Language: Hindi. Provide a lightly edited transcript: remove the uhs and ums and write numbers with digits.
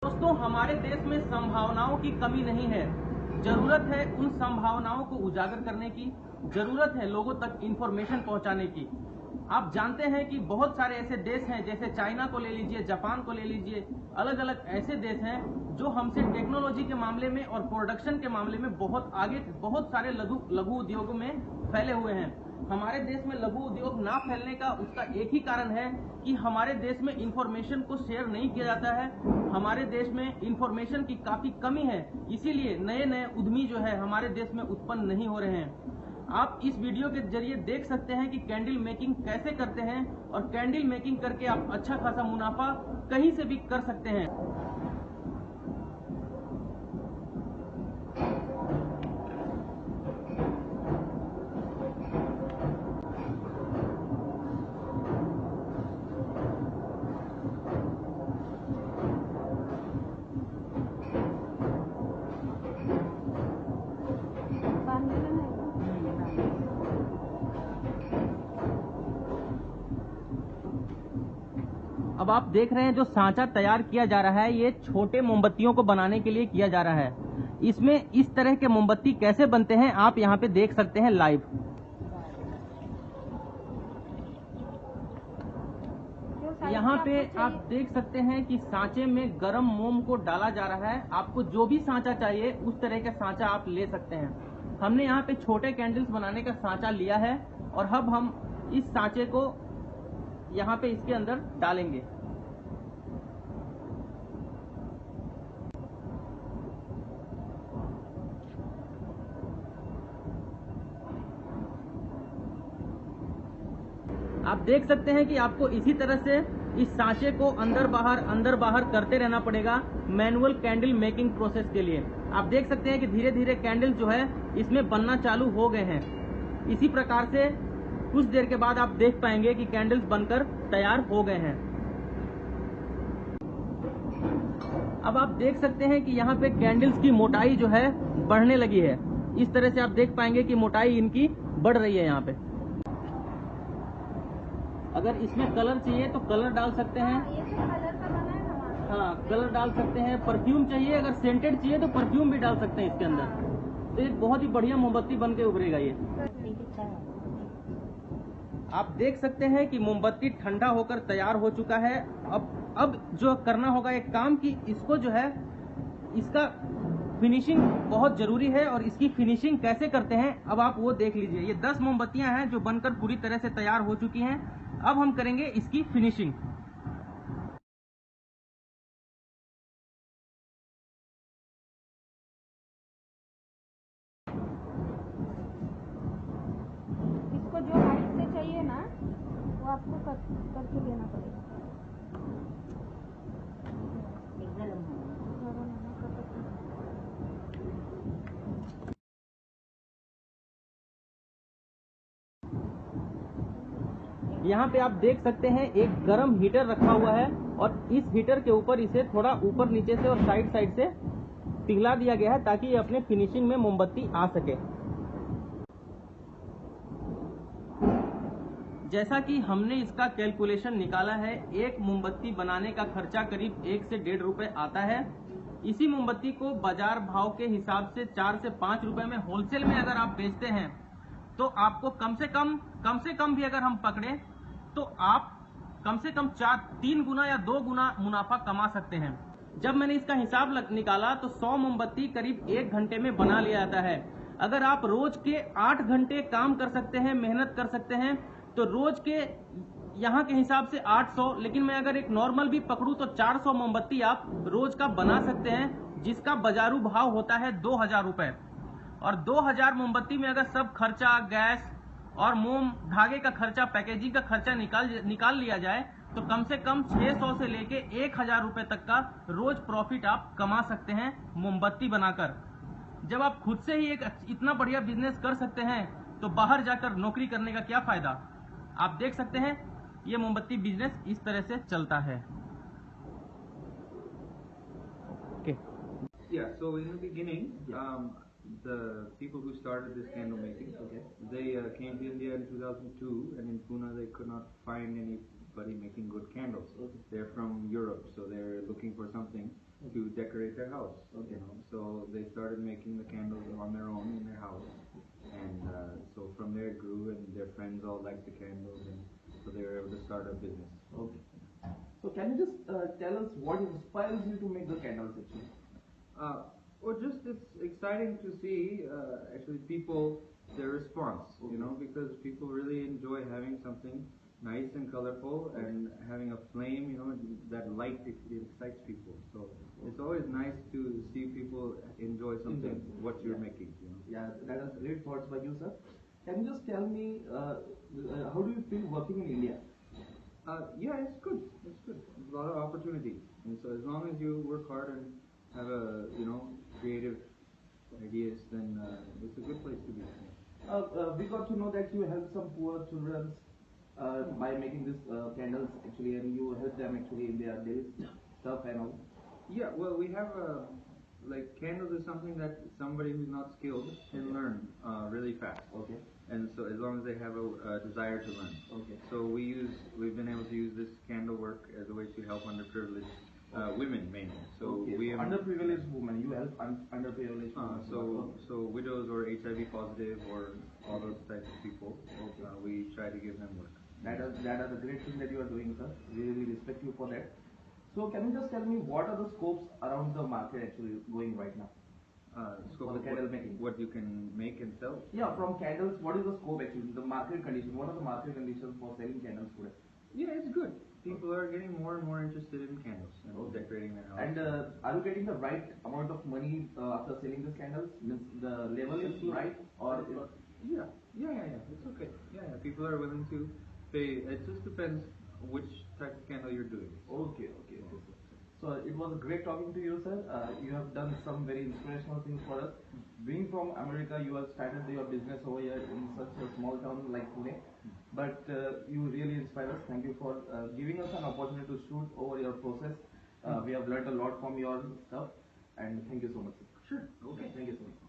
दोस्तों, हमारे देश में संभावनाओं की कमी नहीं है। जरूरत है उन संभावनाओं को उजागर करने की, जरूरत है लोगों तक इंफॉर्मेशन पहुंचाने की। आप जानते हैं कि बहुत सारे ऐसे देश हैं, जैसे चाइना को ले लीजिए, जापान को ले लीजिए, अलग अलग ऐसे देश हैं जो हमसे टेक्नोलॉजी के मामले में और प्रोडक्शन के मामले में बहुत आगे, बहुत सारे लघु उद्योगों में फैले हुए हैं। हमारे देश में लघु उद्योग ना फैलने का उसका एक ही कारण है कि हमारे देश में इंफॉर्मेशन को शेयर नहीं किया जाता है। हमारे देश में इंफॉर्मेशन की काफी कमी है, इसीलिए नए नए उद्यमी जो है हमारे देश में उत्पन्न नहीं हो रहे हैं। आप इस वीडियो के जरिए देख सकते हैं कि कैंडल मेकिंग कैसे करते हैं, और कैंडल मेकिंग करके आप अच्छा खासा मुनाफा कहीं से भी कर सकते हैं। अब आप देख रहे हैं जो सांचा तैयार किया जा रहा है, ये छोटे मोमबत्तियों को बनाने के लिए किया जा रहा है। इसमें इस तरह के मोमबत्ती कैसे बनते हैं आप यहाँ पे देख सकते हैं लाइव। यहाँ पे आप देख सकते हैं कि सांचे में गर्म मोम को डाला जा रहा है। आपको जो भी सांचा चाहिए उस तरह का सांचा आप ले सकते हैं। हमने यहाँ पे छोटे कैंडल्स बनाने का सांचा लिया है, और अब हम इस सांचे को यहाँ पे इसके अंदर डालेंगे। आप देख सकते हैं कि आपको इसी तरह से इस सांचे को अंदर बाहर करते रहना पड़ेगा मैनुअल कैंडल मेकिंग प्रोसेस के लिए। आप देख सकते हैं कि धीरे धीरे कैंडल जो है इसमें बनना चालू हो गए हैं। इसी प्रकार से कुछ देर के बाद आप देख पाएंगे कि कैंडल्स बनकर तैयार हो गए हैं। अब आप देख सकते हैं कि यहाँ पे कैंडल्स की मोटाई जो है बढ़ने लगी है। इस तरह से आप देख पाएंगे कि मोटाई इनकी बढ़ रही है। यहाँ पे अगर इसमें कलर चाहिए तो कलर डाल सकते हैं। ये तो कलर का बना है हमारा। हाँ, कलर डाल सकते हैं। परफ्यूम चाहिए, अगर सेंटेड चाहिए तो परफ्यूम भी डाल सकते हैं इसके अंदर। तो एक बहुत ही बढ़िया मोमबत्ती बन के उभरेगा ये। आप देख सकते हैं कि मोमबत्ती ठंडा होकर तैयार हो चुका है। अब जो करना होगा एक काम कि इसको जो है, इसका फिनिशिंग बहुत जरूरी है, और इसकी फिनिशिंग कैसे करते हैं अब आप वो देख लीजिए। ये 10 मोमबत्तियां हैं जो बनकर पूरी तरह से तैयार हो चुकी हैं। अब हम करेंगे इसकी फिनिशिंग। इसको जो हाइट से चाहिए ना वो आपको करके लेना पड़ेगा। यहाँ पे आप देख सकते हैं एक गरम हीटर रखा हुआ है, और इस हीटर के ऊपर इसे थोड़ा ऊपर नीचे से और साइड से पिघला दिया गया है ताकि ये अपने फिनिशिंग में मोमबत्ती आ सके। जैसा कि हमने इसका कैलकुलेशन निकाला है, एक मोमबत्ती बनाने का खर्चा करीब 1 से 1.5 रुपए आता है। इसी मोमबत्ती को बाजार भाव के हिसाब से 4 से 5 रुपए में होलसेल में अगर आप बेचते हैं तो आपको कम से कम भी अगर हम पकड़े तो आप कम से कम 3 गुना या 2 गुना मुनाफा कमा सकते हैं। जब मैंने इसका हिसाब निकाला तो 100 मोमबत्ती करीब 1 घंटे में बना लिया जाता है। अगर आप रोज के 8 घंटे काम कर सकते हैं, मेहनत कर सकते हैं, तो रोज के यहाँ के हिसाब से 800, लेकिन मैं अगर एक नॉर्मल भी पकड़ूं तो 400 मोमबत्ती आप रोज का बना सकते हैं, जिसका बाजारू भाव होता है 2000 रुपए। और 2000 मोमबत्ती में अगर सब खर्चा, गैस और मोम धागे का खर्चा, पैकेजिंग का खर्चा निकाल लिया जाए तो कम से कम 600 से लेके 1000 रुपए तक का रोज प्रॉफिट आप कमा सकते हैं मोमबत्ती बनाकर। जब आप खुद से ही एक इतना बढ़िया बिजनेस कर सकते हैं तो बाहर जाकर नौकरी करने का क्या फायदा। आप देख सकते हैं ये मोमबत्ती बिजनेस इस तरह से चलता है। Yeah, so in the beginning, the people who started this candle making, they came to India in 2002, and in Pune they could not find anybody making good candles. They're from Europe, so they're looking for something to decorate their house. Okay. You know, so they started making the candles on their own in their house, and so from there it grew, and their friends all liked the candles, and so they were able to start a business. Okay. So can you just tell us what inspires you to make the candles actually? Well, just it's exciting to see actually people, their response, you know, because people really enjoy having something nice and colorful and having a flame, you know, that light, it excites people. So it's always nice to see people enjoy something, what you're making, you know. Yeah, that is great thoughts by you, sir. Can you just tell me how do you feel working in India? Yeah, it's good. It's good. There's a lot of opportunity, and so as long as you work hard and have a, you know, creative ideas, then it's a good place to be. We got to know that you help some poor children by making these candles actually, and you help them actually in their daily stuff and all. Yeah, well, we have like candles is something that somebody who's not skilled can learn really fast. Okay. And so as long as they have a desire to learn. Okay. So we've been able to use this candle work as a way to help underprivileged women mainly. So Okay. we have Underprivileged women, you help underprivileged women. so widows or HIV positive or all those types of people. Okay. We try to give them work. That is a great thing that you are doing, sir. We really respect you for that. So can you just tell me what are the scopes around the market actually going right now? Scope For the of candle making. what you can make and sell. Yeah, from candles, what is the scope actually? The market condition. What are the market conditions for selling candles today? Yeah, it's good. People are getting more and more interested in candles and decorating their house. And are you getting the right amount of money after selling these candles? Means the level is right or? Yeah. It's okay. Yeah. People are willing to pay. It just depends which type of candle you're doing. Okay. So it was great talking to you, sir. You have done some very inspirational things for us. Being from America, you have started your business over here in such a small town like Pune. But you really inspire us. Thank you for giving us an opportunity to shoot over your process. We have learned a lot from your stuff, and thank you so much, sir. Sure. Okay. Thank you so much.